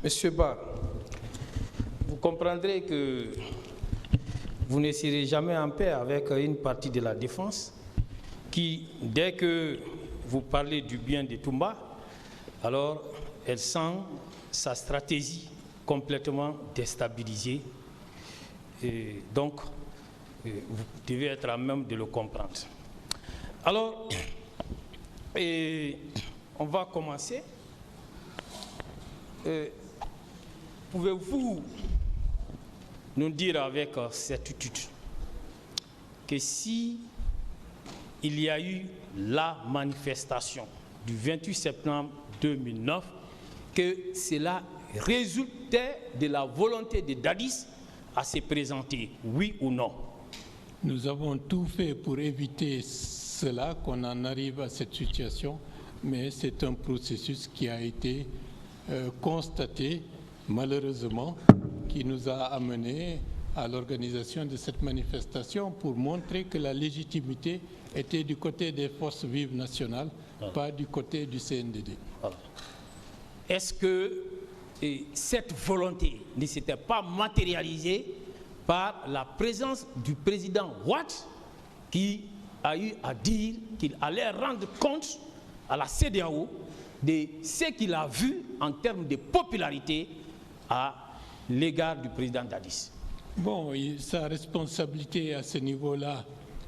Monsieur Ba, vous comprendrez que vous ne serez jamais en paix avec une partie de la défense qui, dès que vous parlez du bien de Toumba, alors elle sent sa stratégie complètement déstabilisée. Et donc, vous devez être à même de le comprendre. Alors, on va commencer. Pouvez-vous nous dire avec certitude que si il y a eu la manifestation du 28 septembre 2009, que cela résultait de la volonté de Dadis à se présenter, oui ou non? Nous avons tout fait pour éviter cela, qu'on en arrive à cette situation, mais c'est un processus qui a été constaté, malheureusement, qui nous a amené à l'organisation de cette manifestation pour montrer que la légitimité était du côté des forces vives nationales, pas du côté du CNDD. Est-ce que cette volonté ne s'était pas matérialisée par la présence du président Watt qui a eu à dire qu'il allait rendre compte à la CEDEAO de ce qu'il a vu en termes de popularité à l'égard du président Dadis? Bon, sa responsabilité à ce niveau-là,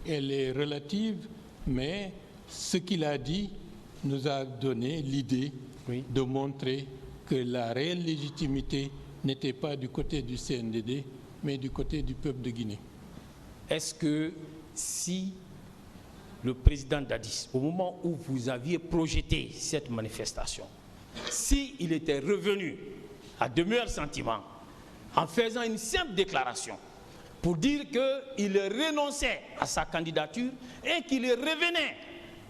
elle est relative, mais ce qu'il a dit nous a donné l'idée de montrer que la réelle légitimité n'était pas du côté du CNDD, mais du côté du peuple de Guinée. Est-ce que si le président Dadis, au moment où vous aviez projeté cette manifestation, s'il était revenu à de meilleurs sentiments, en faisant une simple déclaration pour dire qu'il renonçait à sa candidature et qu'il revenait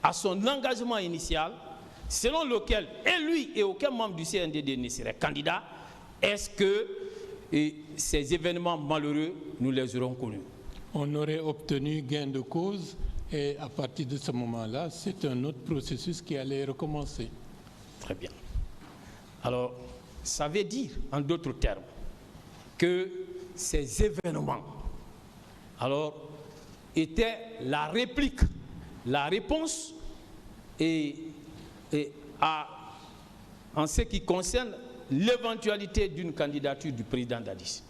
à son engagement initial, selon lequel et lui et aucun membre du CNDD ne serait candidat, est-ce que ces événements malheureux, nous les aurons connus? On aurait obtenu gain de cause et à partir de ce moment-là, c'est un autre processus qui allait recommencer. Très bien. Alors, ça veut dire, en d'autres termes, que ces événements, alors, étaient la réplique, la réponse en ce qui concerne l'éventualité d'une candidature du président Dadis.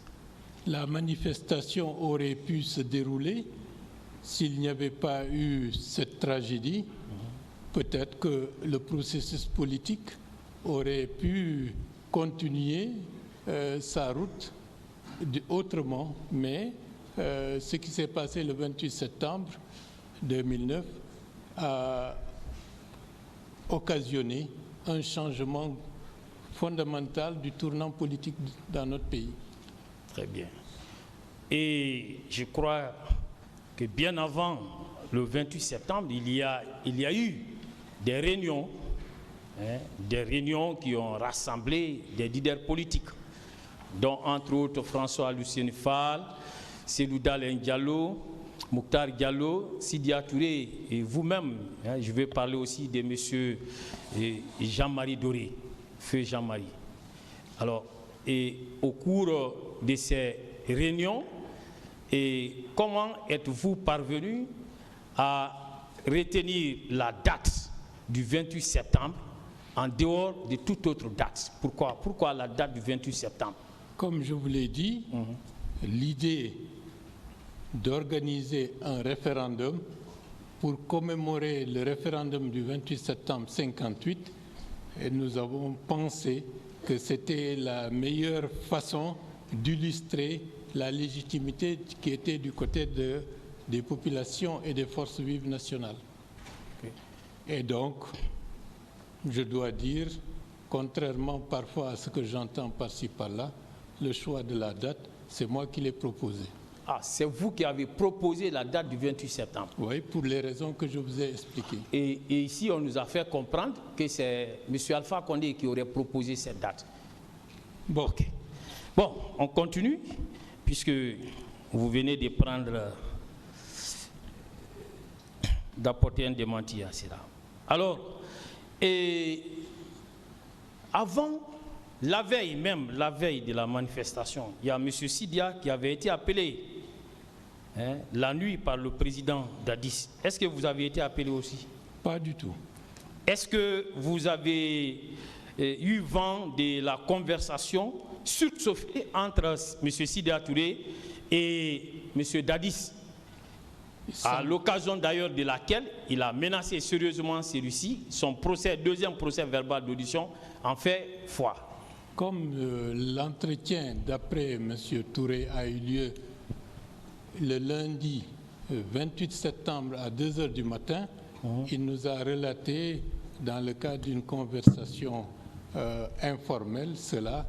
La manifestation aurait pu se dérouler s'il n'y avait pas eu cette tragédie. Peut-être que le processus politique aurait pu continuer sa route autrement, mais ce qui s'est passé le 28 septembre 2009 a occasionné un changement fondamental du tournant politique dans notre pays. Très bien. Et je crois que bien avant le 28 septembre, il y a eu des réunions qui ont rassemblé des leaders politiques, dont entre autres François Lucien Fall, Seydou Dalein Diallo, Mokhtar Diallo, Sidia Touré et vous-même. Je vais parler aussi de monsieur Jean-Marie Doré, feu Jean-Marie. Alors, et au cours de ces réunions, comment êtes-vous parvenu à retenir la date du 28 septembre en dehors de toute autre date? Pourquoi la date du 28 septembre? Comme je vous l'ai dit, l'idée d'organiser un référendum pour commémorer le référendum du 28 septembre 1958, et nous avons pensé que c'était la meilleure façon d'illustrer la légitimité qui était du côté des populations et des forces vives nationales. Et donc, je dois dire, contrairement parfois à ce que j'entends par-ci par-là, le choix de la date, c'est moi qui l'ai proposé. Ah, c'est vous qui avez proposé la date du 28 septembre? Oui, pour les raisons que je vous ai expliquées. Et ici, on nous a fait comprendre que c'est M. Alpha Condé qui aurait proposé cette date. Bon, ok. Bon, on continue, puisque vous venez de prendre, d'apporter un démenti à cela. Alors, avant la veille même, la veille de la manifestation, il y a M. Sidia qui avait été appelé la nuit par le président Dadis. Est-ce que vous avez été appelé aussi? Pas du tout. Est-ce que vous avez eu vent de la conversation surchauffée entre M. Sidia Touré et M. Dadis, à l'occasion d'ailleurs de laquelle il a menacé sérieusement celui-ci? Son procès, deuxième procès verbal d'audition en fait foi. Comme l'entretien d'après M. Touré a eu lieu le lundi 28 septembre à 2 h du matin, il nous a relaté dans le cadre d'une conversation informelle cela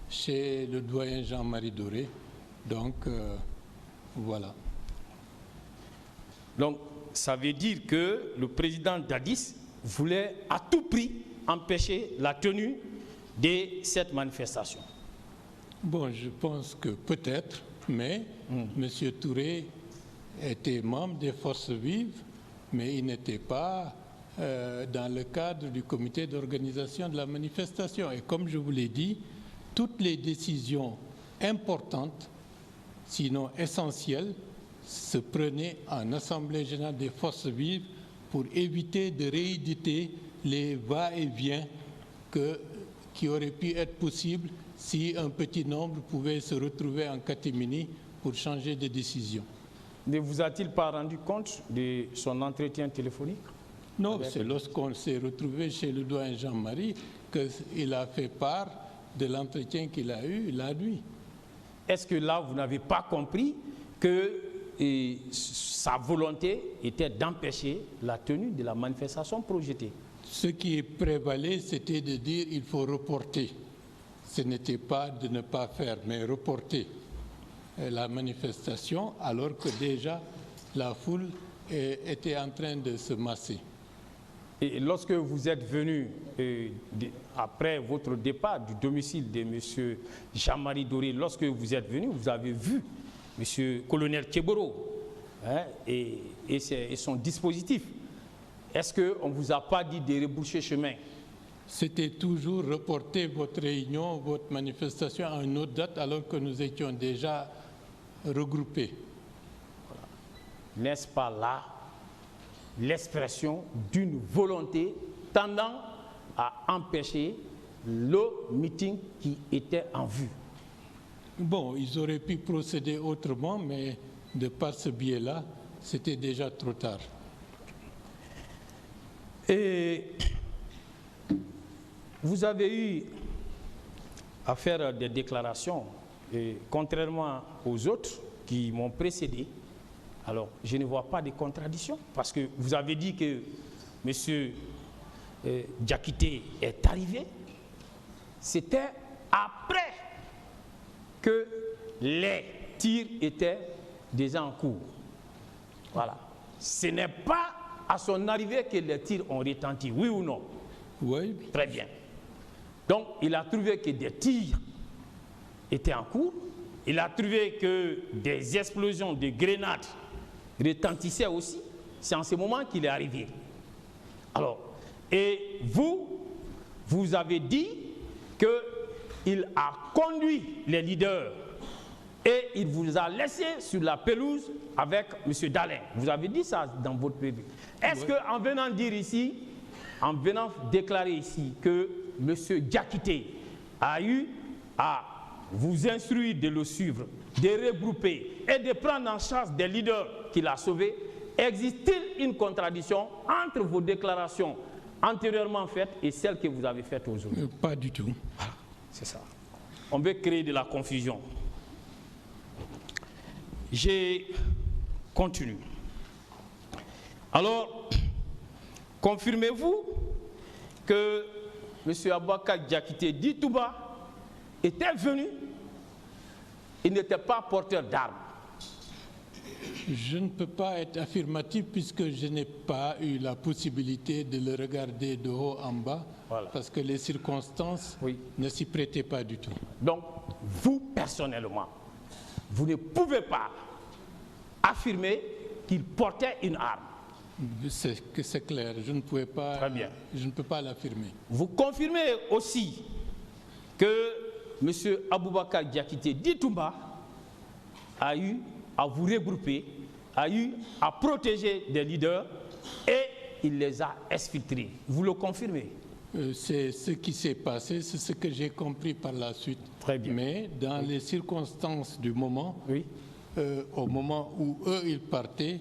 chez le doyen Jean-Marie Doré. Donc voilà. Donc ça veut dire que le président Dadis voulait à tout prix empêcher la tenue de cette manifestation. Bon, je pense que peut-être, mais M. Touré était membre des Forces vives, mais il n'était pas dans le cadre du comité d'organisation de la manifestation. Et comme je vous l'ai dit, toutes les décisions importantes, sinon essentielles, se prenaient en Assemblée générale des Forces vives pour éviter de rééditer les va-et-vient qui auraient pu être possibles si un petit nombre pouvait se retrouver en catimini pour changer de décision. Ne vous a-t-il pas rendu compte de son entretien téléphonique? Non, c'est lorsqu'on s'est retrouvé chez le doyen Jean-Marie qu'il a fait part de l'entretien qu'il a eu la nuit. Est-ce que là, vous n'avez pas compris que sa volonté était d'empêcher la tenue de la manifestation projetée? Ce qui prévalait, c'était de dire qu'il faut reporter. Ce n'était pas de ne pas faire, mais reporter la manifestation, alors que déjà la foule était en train de se masser. Et lorsque vous êtes venu, après votre départ du domicile de M. Jean-Marie Doré, lorsque vous êtes venu, vous avez vu M. Colonel Tcheboro et son dispositif. Est-ce qu'on ne vous a pas dit de reboucher chemin? C'était toujours reporter votre réunion, votre manifestation à une autre date, alors que nous étions déjà regroupés. Voilà. N'est-ce pas là l'expression d'une volonté tendant à empêcher le meeting qui était en vue? Bon, ils auraient pu procéder autrement, mais de par ce biais-là, c'était déjà trop tard. Et vous avez eu à faire des déclarations, et contrairement aux autres qui m'ont précédé. Alors, je ne vois pas de contradiction, parce que vous avez dit que M. Diakité est arrivé. C'était après que les tirs étaient déjà en cours. Voilà. Ce n'est pas à son arrivée que les tirs ont retenti, oui ou non? Oui. Très bien. Donc, il a trouvé que des tirs étaient en cours. Il a trouvé que des explosions de grenades retentissaient aussi. C'est en ce moment qu'il est arrivé. Alors, et vous avez dit qu'il a conduit les leaders et il vous a laissé sur la pelouse avec M. Dalin. Vous avez dit ça dans votre PV. Est-ce qu'en venant dire ici, en venant déclarer ici que M. Diakité a eu à vous instruire de le suivre, de regrouper et de prendre en charge des leaders qu'il a sauvés, existe-t-il une contradiction entre vos déclarations antérieurement faites et celles que vous avez faites aujourd'hui? Pas du tout. C'est ça. On veut créer de la confusion. Je continue. Alors, confirmez-vous que M. Aboubacar Diakité dit tout bas était venu, il n'était pas porteur d'armes? Je ne peux pas être affirmatif puisque je n'ai pas eu la possibilité de le regarder de haut en bas, voilà, parce que les circonstances ne s'y prêtaient pas du tout. Donc, vous, personnellement, vous ne pouvez pas affirmer qu'il portait une arme? C'est clair, je ne pouvais pas, je ne peux pas l'affirmer. Vous confirmez aussi que M. Aboubakar Diakité Ditumba a eu à vous regrouper, a eu à protéger des leaders et il les a exfiltrés. Vous le confirmez? C'est ce qui s'est passé, c'est ce que j'ai compris par la suite. Très bien. Mais dans les circonstances du moment, Oui. Au moment où eux, ils partaient,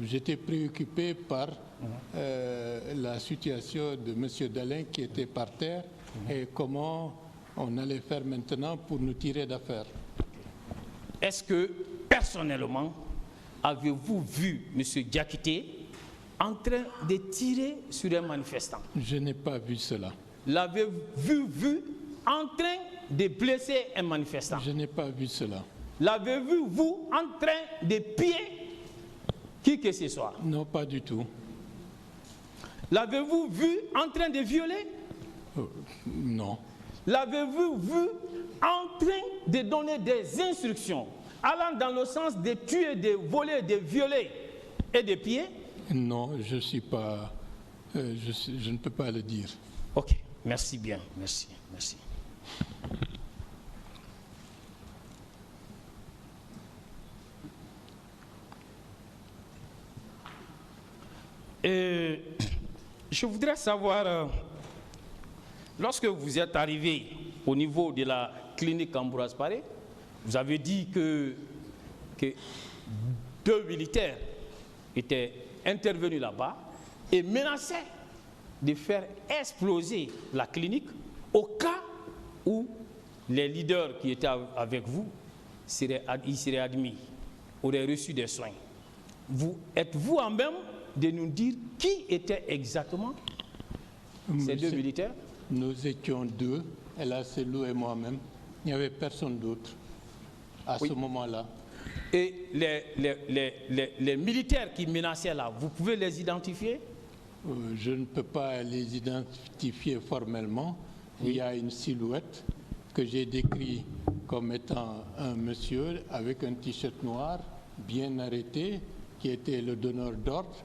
j'étais préoccupé par la situation de M. Dalin qui était par terre et comment on allait faire maintenant pour nous tirer d'affaire. Est-ce que, personnellement, avez-vous vu M. Diakité en train de tirer sur un manifestant? Je n'ai pas vu cela. L'avez-vous vu en train de blesser un manifestant? Je n'ai pas vu cela. L'avez-vous, vous, en train de piller qui que ce soit? Non, pas du tout. L'avez-vous vu en train de violer? Non. L'avez-vous vu en train de donner des instructions allant dans le sens de tuer, de voler, de violer et de piller? Non, je suis pas. Je ne peux pas le dire. Ok, merci bien, merci, merci. Et je voudrais savoir, lorsque vous êtes arrivé au niveau de la clinique Ambroise Paré, vous avez dit que 2 militaires étaient intervenus là-bas et menaçaient de faire exploser la clinique au cas où les leaders qui étaient avec vous seraient admis, auraient reçu des soins. Êtes-vous en même de nous dire qui étaient exactement ces 2 militaires? Nous étions 2, Ella Selou et moi-même. Il n'y avait personne d'autre à ce moment-là. Et les militaires qui menaçaient là, vous pouvez les identifier? Je ne peux pas les identifier formellement. Oui. Il y a une silhouette que j'ai décrite comme étant un monsieur avec un t-shirt noir, bien arrêté, qui était le donneur d'ordre.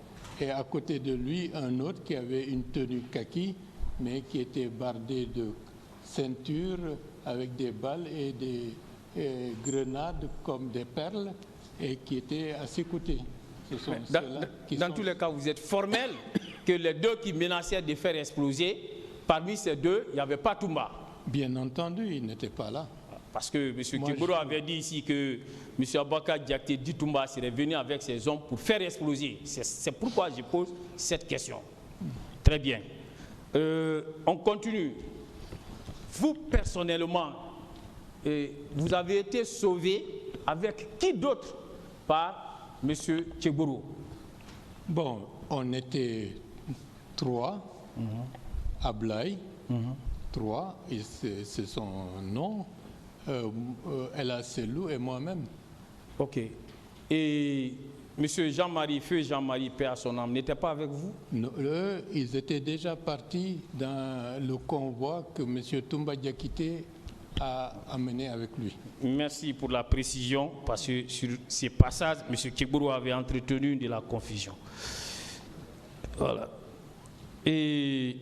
Et à côté de lui, un autre qui avait une tenue kaki, mais qui était bardé de ceinture avec des balles et des grenades comme des perles et qui était à ses côtés. Ce sont dans tous les cas, vous êtes formel que les 2 qui menaçaient de faire exploser, parmi ces 2, il n'y avait pas Toumba. Bien entendu, il n'était pas là. Parce que M. Kiboro avait dit ici que M. Aboubakar Diakité Ditumba serait venu avec ses hommes pour faire exploser. C'est pourquoi je pose cette question. Très bien. On continue. Vous, personnellement, vous avez été sauvé avec qui d'autre par M. Kiboro? Bon, on était 3, Ablaye, 3, et c'est son nom, Ella Selou et moi-même. Ok. Et M. Jean-Marie, feu Jean-Marie, paix à son âme, n'était pas avec vous? Non, eux, ils étaient déjà partis dans le convoi que M. Toumba Diakité a amené avec lui. Merci pour la précision, parce que sur ces passages, M. Kiboro avait entretenu de la confusion. Voilà. Et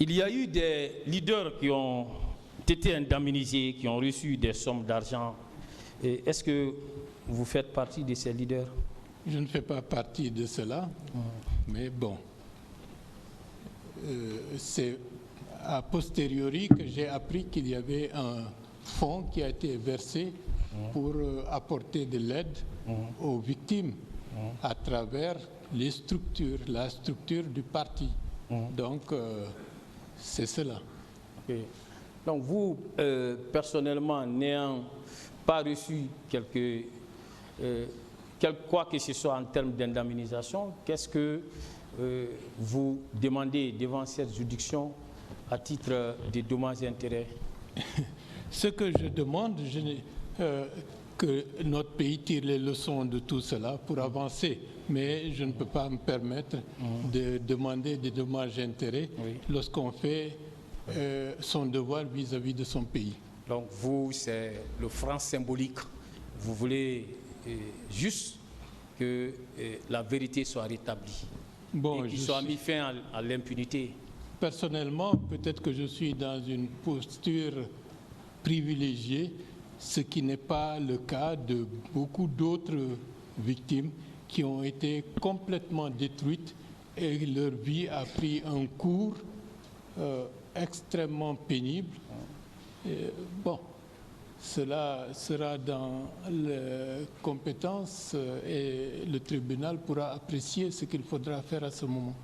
il y a eu des leaders qui ont été indemnisés, qui ont reçu des sommes d'argent. Est-ce que vous faites partie de ces leaders? Je ne fais pas partie de cela, mais bon, c'est a posteriori que j'ai appris qu'il y avait un fonds qui a été versé pour apporter de l'aide aux victimes à travers les structures, la structure du parti. Donc, c'est cela. Okay. Donc, vous, personnellement, n'ayant pas reçu quoi que ce soit en termes d'indemnisation, qu'est-ce que vous demandez devant cette juridiction à titre de dommages et intérêts? Ce que je demande, que notre pays tire les leçons de tout cela pour avancer. Mais je ne peux pas me permettre de demander des dommages et intérêts lorsqu'on fait son devoir vis-à-vis de son pays. Donc vous, c'est le franc symbolique. Vous voulez juste que la vérité soit rétablie. Bon, et qu'il soit mis fin à l'impunité? Personnellement, peut-être que je suis dans une posture privilégiée, ce qui n'est pas le cas de beaucoup d'autres victimes qui ont été complètement détruites et leur vie a pris un cours extrêmement pénible. Et, bon, cela sera dans les compétences et le tribunal pourra apprécier ce qu'il faudra faire à ce moment.